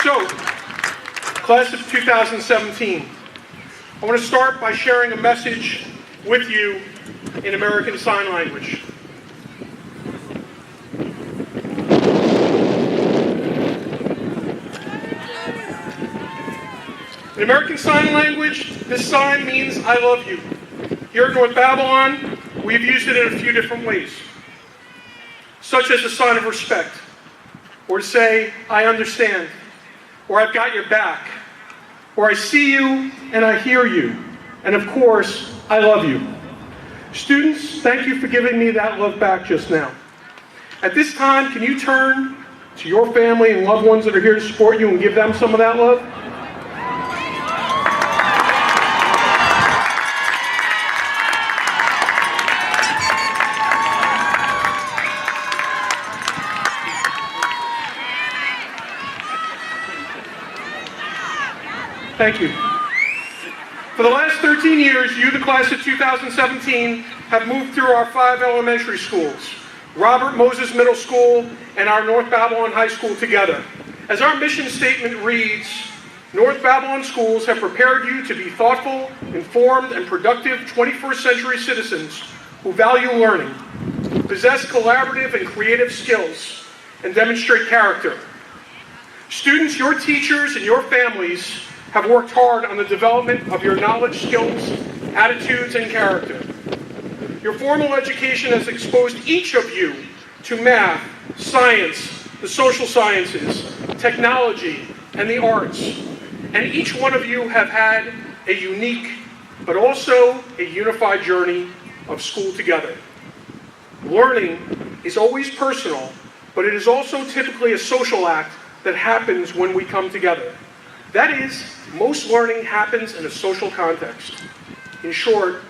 So, class of 2017, I want to start by sharing a message with you in American Sign Language. In American Sign Language, this sign means I love you. Here at North Babylon, we've used it in a few different ways, such as a sign of respect, or to say, I understand, or I've got your back, or I see you and I hear you, and of course, I love you. Students, thank you for giving me that love back just now. At this time, can you turn to your family and loved ones that are here to support you and give them some of that love? Thank you. For the last 13 years, you, the class of 2017, have moved through our 5 elementary schools, Robert Moses Middle School and our North Babylon High School together. As our mission statement reads, North Babylon schools have prepared you to be thoughtful, informed, and productive 21st century citizens who value learning, possess collaborative and creative skills, and demonstrate character. Students, your teachers, and your families have worked hard on the development of your knowledge, skills, attitudes, and character. Your formal education has exposed each of you to math, science, the social sciences, technology, and the arts. And each one of you have had a unique, but also a unified journey of school together. Learning is always personal, but it is also typically a social act that happens when we come together. That is, most learning happens in a social context. In short,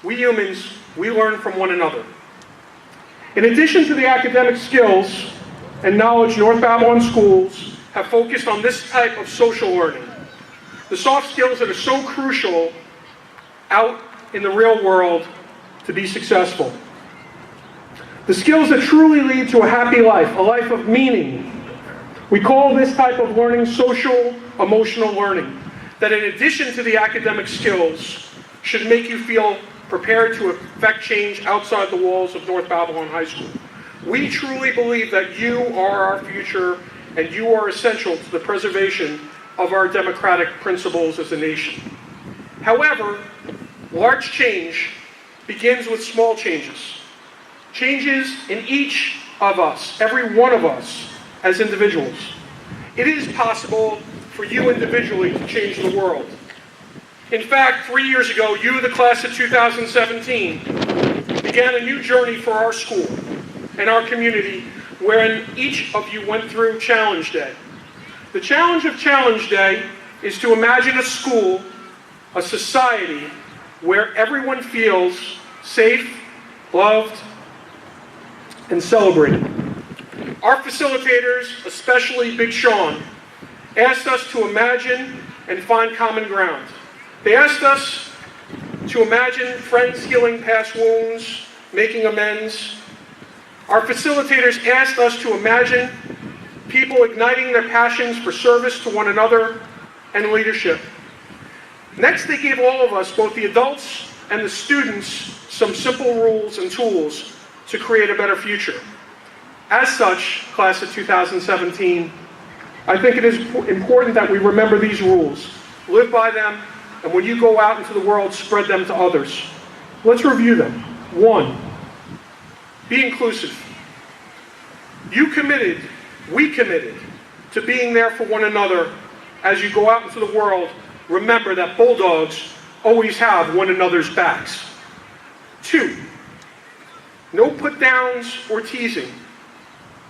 we humans, we learn from one another. In addition to the academic skills and knowledge, North Babylon schools have focused on this type of social learning, the soft skills that are so crucial out in the real world to be successful. The skills that truly lead to a happy life, a life of meaning. We call this type of learning social emotional learning, that in addition to the academic skills, should make you feel prepared to effect change outside the walls of North Babylon High School. We truly believe that you are our future and you are essential to the preservation of our democratic principles as a nation. However, large change begins with small changes. Changes in each of us, every one of us, as individuals. It is possible for you individually to change the world. In fact, 3 years ago, you, the class of 2017, began a new journey for our school and our community, wherein each of you went through Challenge Day. The challenge of Challenge Day is to imagine a school, a society, where everyone feels safe, loved, and celebrated. Our facilitators, especially Big Sean, asked us to imagine and find common ground. They asked us to imagine friends healing past wounds, making amends. Our facilitators asked us to imagine people igniting their passions for service to one another and leadership. Next, they gave all of us, both the adults and the students, some simple rules and tools to create a better future. As such, class of 2017, I think it is important that we remember these rules, live by them, and when you go out into the world, spread them to others. Let's review them. 1, be inclusive. You committed, we committed, to being there for one another as you go out into the world. Remember that bulldogs always have one another's backs. 2, no put-downs or teasing.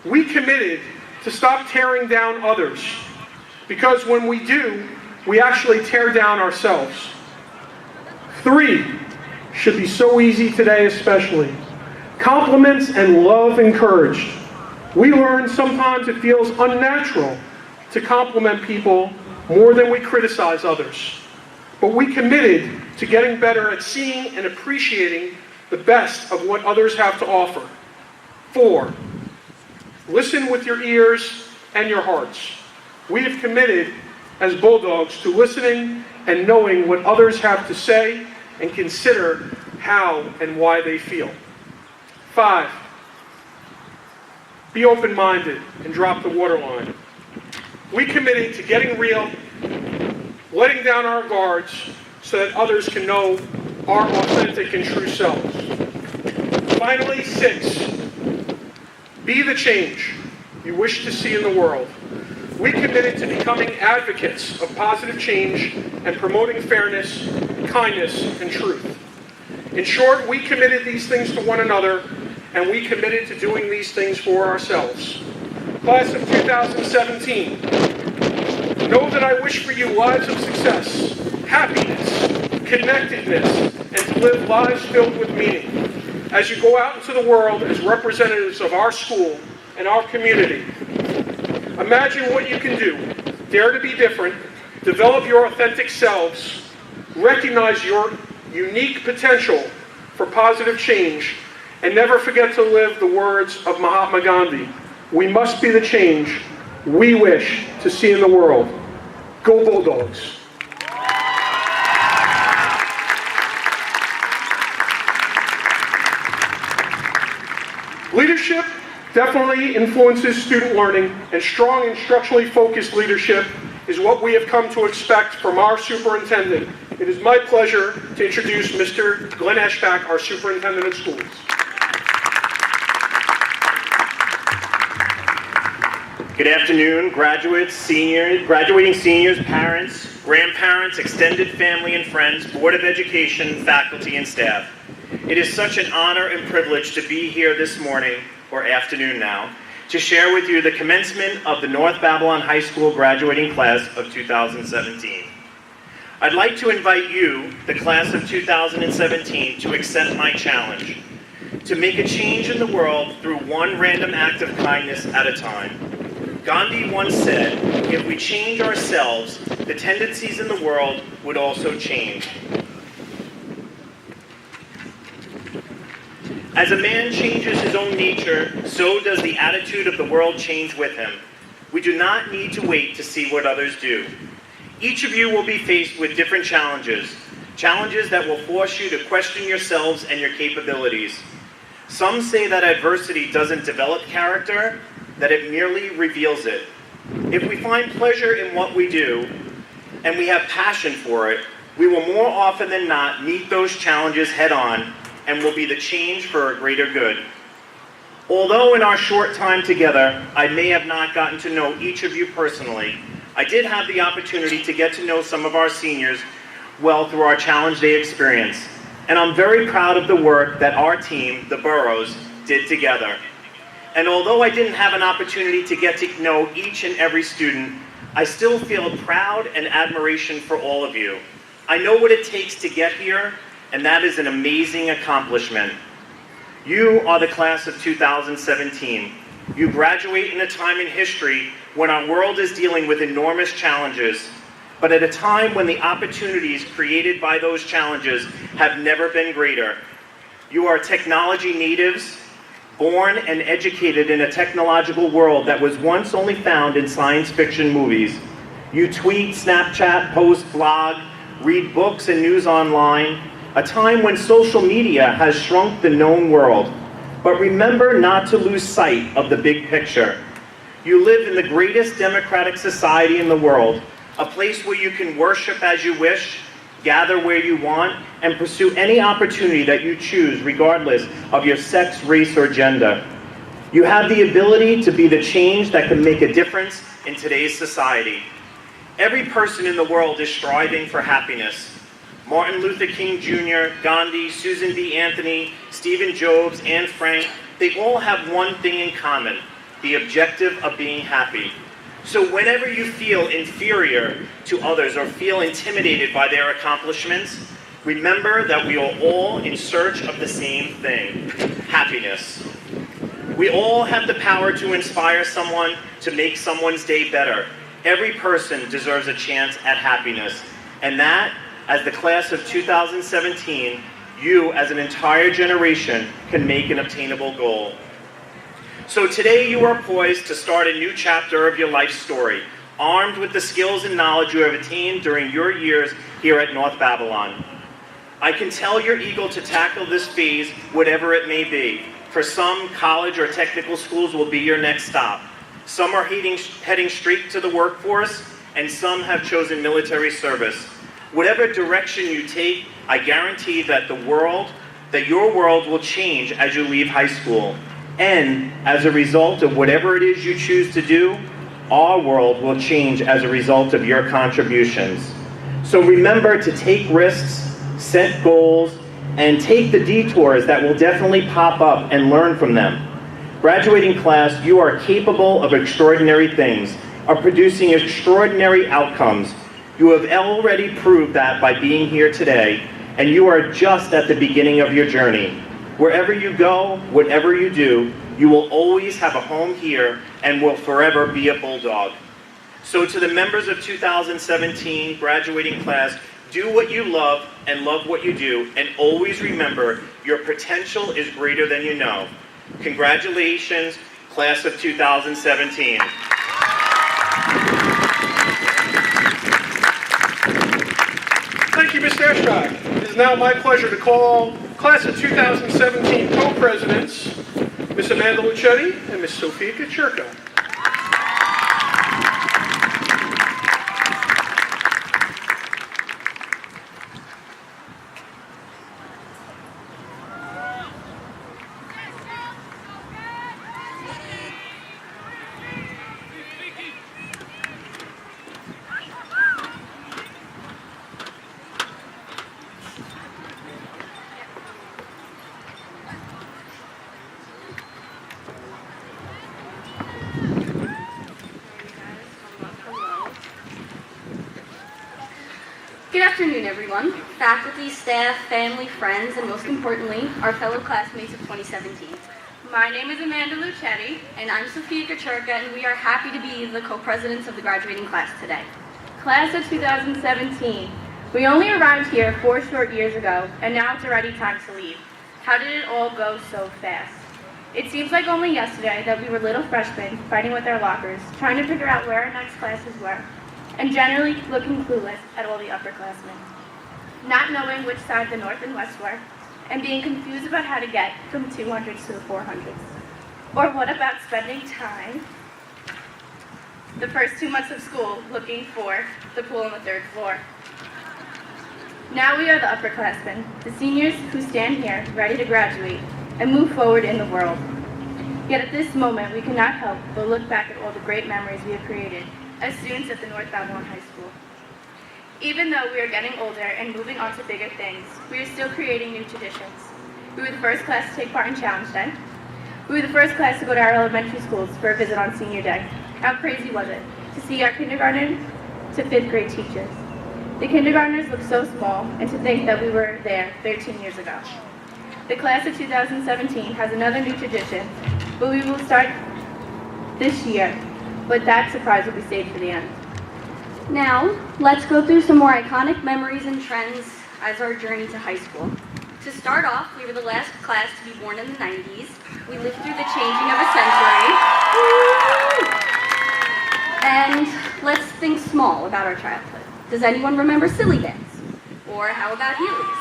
We committed to stop tearing down others, because when we do, we actually tear down ourselves. 3, should be so easy today especially. Compliments and love encouraged. We learn sometimes it feels unnatural to compliment people more than we criticize others. But we committed to getting better at seeing and appreciating the best of what others have to offer. 4, listen with your ears and your hearts. We have committed as Bulldogs to listening and knowing what others have to say and consider how and why they feel. 5, be open-minded and drop the waterline. We committed to getting real, letting down our guards so that others can know our authentic and true selves. Finally, 6, be the change you wish to see in the world. We committed to becoming advocates of positive change and promoting fairness, kindness, and truth. In short, we committed these things to one another, and we committed to doing these things for ourselves. Class of 2017, know that I wish for you lives of success, happiness, connectedness, and to live lives filled with meaning. As you go out into the world as representatives of our school and our community, imagine what you can do. Dare to be different, develop your authentic selves, recognize your unique potential for positive change, and never forget to live the words of Mahatma Gandhi. We must be the change we wish to see in the world. Go Bulldogs! Leadership definitely influences student learning, and strong instructionally focused leadership is what we have come to expect from our superintendent. It is my pleasure to introduce Mr. Glenn Eschbach, our superintendent of schools. Good afternoon, graduates, graduating seniors, parents, grandparents, extended family and friends, Board of Education, faculty, and staff. It is such an honor and privilege to be here this morning, or afternoon now, to share with you the commencement of the North Babylon High School graduating class of 2017. I'd like to invite you, the class of 2017, to accept my challenge, to make a change in the world through one random act of kindness at a time. Gandhi once said, if we change ourselves, the tendencies in the world would also change. As a man changes his own nature, so does the attitude of the world change with him. We do not need to wait to see what others do. Each of you will be faced with different challenges that will force you to question yourselves and your capabilities. Some say that adversity doesn't develop character, that it merely reveals it. If we find pleasure in what we do, and we have passion for it, we will more often than not meet those challenges head-on and will be the change for a greater good. Although in our short time together, I may have not gotten to know each of you personally, I did have the opportunity to get to know some of our seniors well through our Challenge Day experience. And I'm very proud of the work that our team, the Burrows, did together. And although I didn't have an opportunity to get to know each and every student, I still feel proud and admiration for all of you. I know what it takes to get here, and that is an amazing accomplishment. You are the class of 2017. You graduate in a time in history when our world is dealing with enormous challenges, but at a time when the opportunities created by those challenges have never been greater. You are technology natives, born and educated in a technological world that was once only found in science fiction movies. You tweet, Snapchat, post, blog, read books and news online, a time when social media has shrunk the known world. But remember not to lose sight of the big picture. You live in the greatest democratic society in the world, a place where you can worship as you wish, gather where you want, and pursue any opportunity that you choose, regardless of your sex, race, or gender. You have the ability to be the change that can make a difference in today's society. Every person in the world is striving for happiness. Martin Luther King Jr., Gandhi, Susan B. Anthony, Stephen Jobs, Anne Frank, they all have one thing in common, the objective of being happy. So whenever you feel inferior to others or feel intimidated by their accomplishments, remember that we are all in search of the same thing, happiness. We all have the power to inspire someone, to make someone's day better. Every person deserves a chance at happiness. And that, as the class of 2017, you as an entire generation can make an obtainable goal. So today you are poised to start a new chapter of your life story armed with the skills and knowledge you have attained during your years here at North Babylon. I can tell you're eager to tackle this phase, whatever it may be. For some, college or technical schools will be your next stop. Some are heading straight to the workforce, and some have chosen military service. Whatever direction you take, I guarantee that your world will change as you leave high school. And as a result of whatever it is you choose to do, our world will change as a result of your contributions. So remember to take risks, set goals, and take the detours that will definitely pop up and learn from them. Graduating class, you are capable of extraordinary things, of producing extraordinary outcomes. You have already proved that by being here today, and you are just at the beginning of your journey. Wherever you go, whatever you do, you will always have a home here and will forever be a Bulldog. So to the members of 2017 graduating class, do what you love and love what you do, and always remember your potential is greater than you know. Congratulations, class of 2017. Thank you, Mr. Eschbach. It is now my pleasure to call class of 2017 co-presidents, Ms. Amanda Lucetti and Ms. Sophia Kachurka. Good afternoon, everyone. Faculty, staff, family, friends, and most importantly, our fellow classmates of 2017. My name is Amanda Lucetti. And I'm Sophia Kachurka, and we are happy to be the co-presidents of the graduating class today. Class of 2017. We only arrived here 4 short years ago, and now it's already time to leave. How did it all go so fast? It seems like only yesterday that we were little freshmen fighting with our lockers, trying to figure out where our next classes were, and generally looking clueless at all the upperclassmen. Not knowing which side the North and West were, and being confused about how to get from 200s to the 400s. Or what about spending time the first 2 months of school looking for the pool on the 3rd floor? Now we are the upperclassmen, the seniors who stand here ready to graduate and move forward in the world. Yet at this moment, we cannot help but look back at all the great memories we have created as students at the North Babylon High School. Even though we are getting older and moving on to bigger things, we are still creating new traditions. We were the first class to take part in Challenge Day. We were the first class to go to our elementary schools for a visit on Senior Day. How crazy was it to see our kindergarten to 5th grade teachers? The kindergartners looked so small, and to think that we were there 13 years ago. The class of 2017 has another new tradition, but we will start this year, but that surprise will be saved for the end. Now, let's go through some more iconic memories and trends as our journey to high school. To start off, we were the last class to be born in the 90s. We lived through the changing of a century. And let's think small about our childhood. Does anyone remember Silly Bands? Or how about Heelys?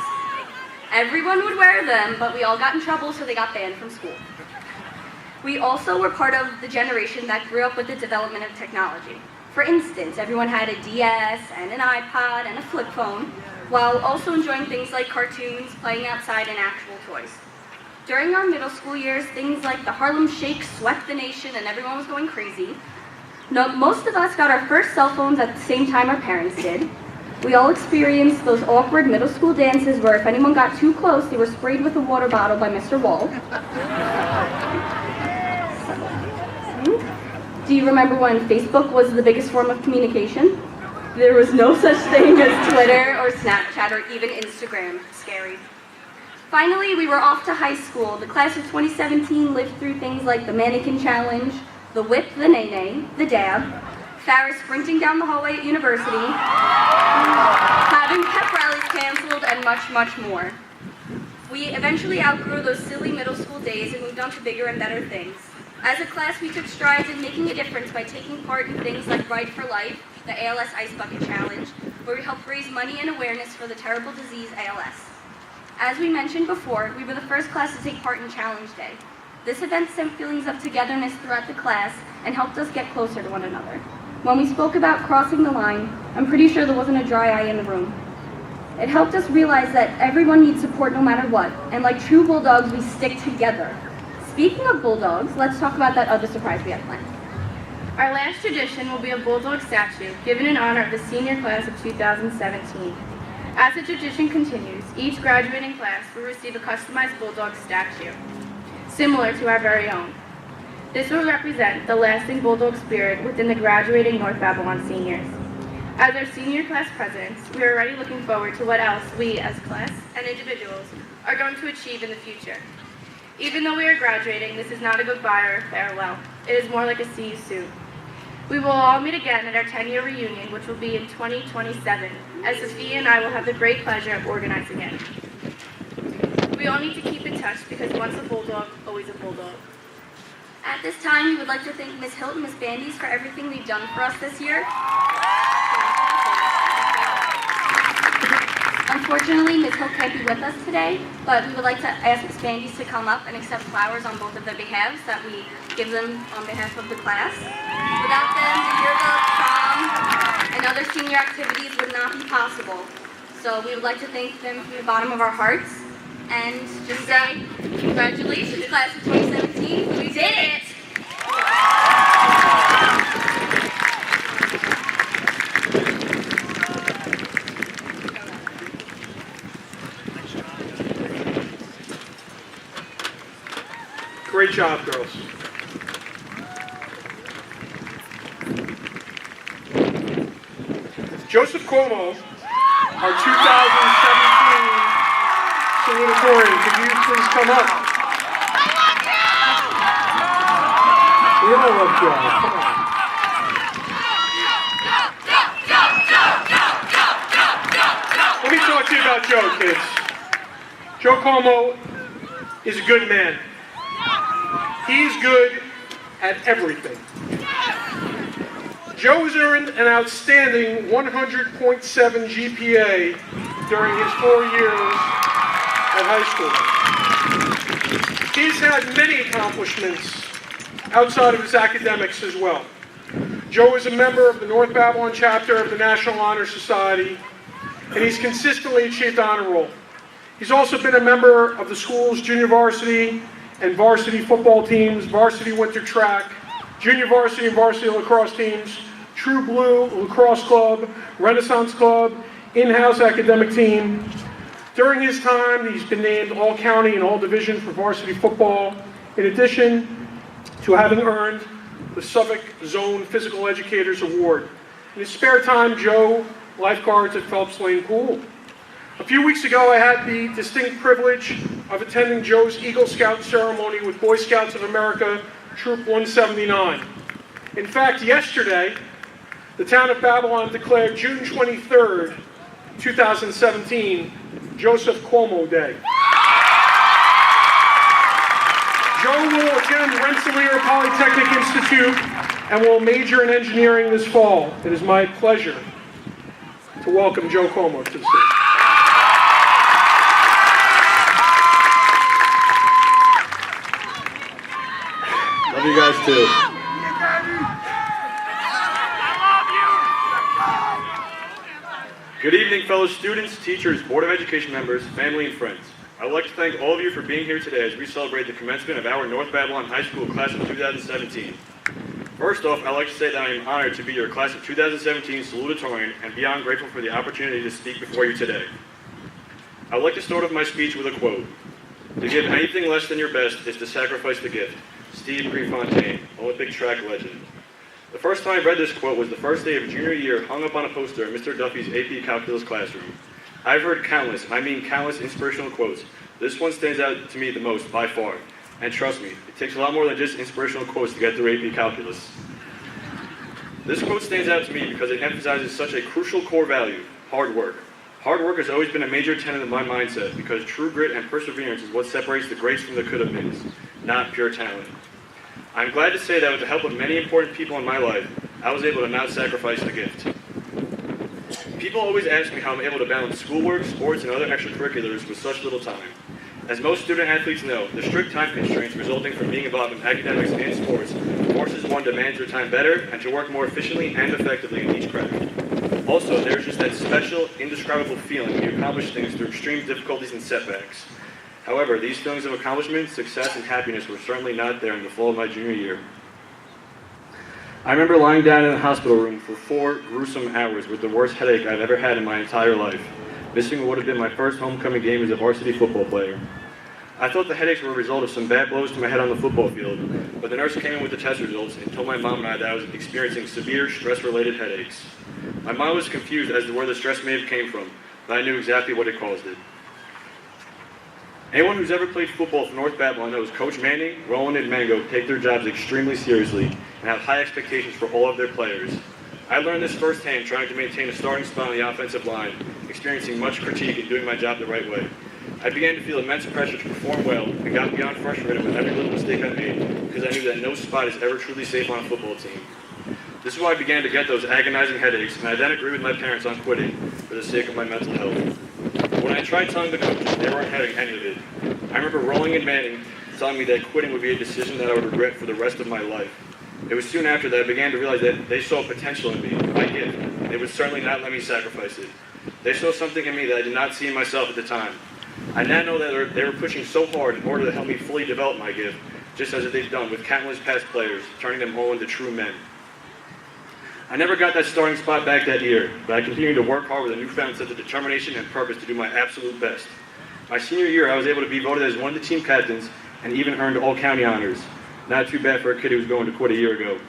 Everyone would wear them, but we all got in trouble, so they got banned from school. We also were part of the generation that grew up with the development of technology. For instance, everyone had a DS and an iPod and a flip phone, while also enjoying things like cartoons, playing outside, and actual toys. During our middle school years, things like the Harlem Shake swept the nation and everyone was going crazy. Most of us got our first cell phones at the same time our parents did. We all experienced those awkward middle school dances where if anyone got too close, they were sprayed with a water bottle by Mr. Wall. Do you remember when Facebook was the biggest form of communication? There was no such thing as Twitter or Snapchat or even Instagram. Scary. Finally, we were off to high school. The class of 2017 lived through things like the mannequin challenge, the whip, the nay-nay, the dab, Farrah sprinting down the hallway at university, having pep rallies canceled, and much, much more. We eventually outgrew those silly middle school days and moved on to bigger and better things. As a class, we took strides in making a difference by taking part in things like Ride for Life, the ALS Ice Bucket Challenge, where we helped raise money and awareness for the terrible disease ALS. As we mentioned before, we were the first class to take part in Challenge Day. This event sent feelings of togetherness throughout the class and helped us get closer to one another. When we spoke about crossing the line, I'm pretty sure there wasn't a dry eye in the room. It helped us realize that everyone needs support no matter what, and like true Bulldogs, we stick together. Speaking of Bulldogs, let's talk about that other surprise we have planned. Our last tradition will be a Bulldog statue given in honor of the senior class of 2017. As the tradition continues, each graduating class will receive a customized Bulldog statue, similar to our very own. This will represent the lasting Bulldog spirit within the graduating North Babylon seniors. As our senior class presidents, we are already looking forward to what else we as class and individuals are going to achieve in the future. Even though we are graduating, this is not a goodbye or a farewell. It is more like a see you soon. We will all meet again at our 10-year reunion, which will be in 2027, as Sophia and I will have the great pleasure of organizing it. We all need to keep in touch because once a Bulldog, always a Bulldog. At this time, we would like to thank Ms. Hilton, Ms. Bandies for everything they've done for us this year. Unfortunately, Ms. Hill can't be with us today, but we would like to ask Ms. Bandies to come up and accept flowers on both of their behalves that we give them on behalf of the class. Without them, the yearbook, prom, and other senior activities would not be possible. So we would like to thank them from the bottom of our hearts and just say, congratulations, class of 2017. We did it! Great job, girls. Joseph Cuomo, our 2017 salutatorian, could you please come up? We all love Joe. Come on. Let me talk to you about Joe, kids. Joe Cuomo is a good man. He's good at everything. Joe has earned an outstanding 100.7 GPA during his 4 years at high school. He's had many accomplishments outside of his academics as well. Joe is a member of the North Babylon chapter of the National Honor Society, and he's consistently achieved honor roll. He's also been a member of the school's junior varsity and varsity football teams, varsity winter track, junior varsity and varsity lacrosse teams, True Blue Lacrosse Club, Renaissance Club, in-house academic team. During his time, he's been named All-County and All-Division for varsity football, in addition to having earned the Suffolk Zone Physical Educators Award. In his spare time, Joe lifeguards at Phelps Lane Pool. A few weeks ago, I had the distinct privilege of attending Joe's Eagle Scout ceremony with Boy Scouts of America, Troop 179. In fact, yesterday, the town of Babylon declared June 23rd, 2017, Joseph Cuomo Day. Joe will attend Rensselaer Polytechnic Institute and will major in engineering this fall. It is my pleasure to welcome Joe Cuomo to the stage. Love you guys too. Good evening, fellow students, teachers, Board of Education members, family, and friends. I would like to thank all of you for being here today as we celebrate the commencement of our North Babylon High School class of 2017. First off, I'd like to say that I am honored to be your class of 2017 salutatorian and beyond grateful for the opportunity to speak before you today. I would like to start off my speech with a quote. To give anything less than your best is to sacrifice the gift. Steve Prefontaine, Olympic track legend. The first time I read this quote was the first day of junior year hung up on a poster in Mr. Duffy's AP Calculus classroom. I've heard countless, and I mean countless, inspirational quotes. This one stands out to me the most, by far. And trust me, it takes a lot more than just inspirational quotes to get through AP Calculus. This quote stands out to me because it emphasizes such a crucial core value, hard work. Hard work has always been a major tenet of my mindset because true grit and perseverance is what separates the greats from the could-have-beens, not pure talent. I'm glad to say that with the help of many important people in my life, I was able to not sacrifice the gift. People always ask me how I'm able to balance schoolwork, sports, and other extracurriculars with such little time. As most student athletes know, the strict time constraints resulting from being involved in academics and sports forces one to manage their time better and to work more efficiently and effectively in each craft. Also, there's just that special, indescribable feeling when you accomplish things through extreme difficulties and setbacks. However, these feelings of accomplishment, success, and happiness were certainly not there in the fall of my junior year. I remember lying down in the hospital room for 4 gruesome hours with the worst headache I've ever had in my entire life, missing what would have been my first homecoming game as a varsity football player. I thought the headaches were a result of some bad blows to my head on the football field, but the nurse came in with the test results and told my mom and I that I was experiencing severe stress-related headaches. My mom was confused as to where the stress may have came from, but I knew exactly what had caused it. Anyone who's ever played football for North Babylon knows Coach Manning, Roland, and Mango take their jobs extremely seriously and have high expectations for all of their players. I learned this firsthand trying to maintain a starting spot on the offensive line, experiencing much critique and doing my job the right way. I began to feel immense pressure to perform well and got beyond frustrated with every little mistake I made because I knew that no spot is ever truly safe on a football team. This is why I began to get those agonizing headaches, and I then agreed with my parents on quitting for the sake of my mental health. When I tried telling the coaches, they weren't having any of it. I remember Roland and Manning telling me that quitting would be a decision that I would regret for the rest of my life. It was soon after that I began to realize that they saw potential in me, my gift. They would certainly not let me sacrifice it. They saw something in me that I did not see in myself at the time. I now know that they were pushing so hard in order to help me fully develop my gift, just as they've done with countless past players, turning them all into true men. I never got that starting spot back that year, but I continued to work hard with a newfound sense of determination and purpose to do my absolute best. My senior year, I was able to be voted as one of the team captains and even earned all-county honors. Not too bad for a kid who was going to quit a year ago.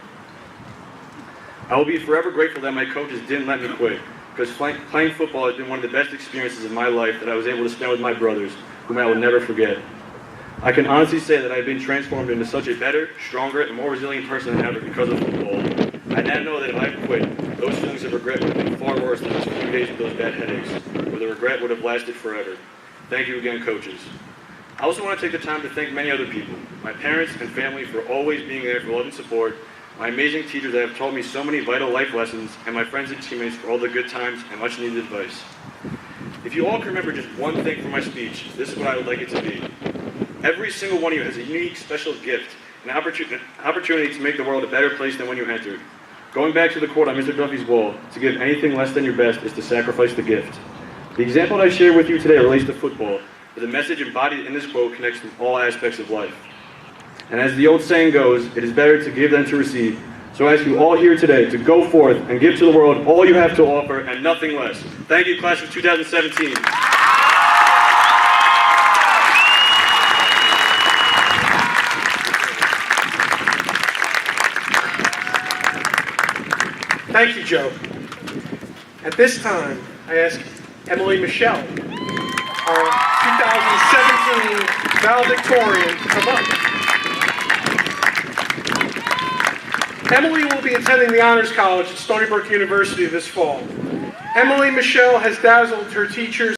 I will be forever grateful that my coaches didn't let me quit, because playing football has been one of the best experiences in my life that I was able to spend with my brothers, whom I will never forget. I can honestly say that I've been transformed into such a better, stronger, and more resilient person than ever because of football. I now know that if I had quit, those feelings of regret would have been far worse than those few days with those bad headaches, where the regret would have lasted forever. Thank you again, coaches. I also want to take the time to thank many other people, my parents and family for always being there for love and support, my amazing teachers that have taught me so many vital life lessons, and my friends and teammates for all the good times and much needed advice. If you all can remember just one thing from my speech, this is what I would like it to be. Every single one of you has a unique, special gift, an opportunity to make the world a better place than when you entered. Going back to the quote on Mr. Duffy's wall, to give anything less than your best is to sacrifice the gift. The example that I share with you today relates to football, but the message embodied in this quote connects to all aspects of life. And as the old saying goes, it is better to give than to receive. So I ask you all here today to go forth and give to the world all you have to offer and nothing less. Thank you, class of 2017. Thank you, Joe. At this time, I ask Emily Michelle, our 2017 valedictorian, to come up. Emily will be attending the Honors College at Stony Brook University this fall. Emily Michelle has dazzled her teachers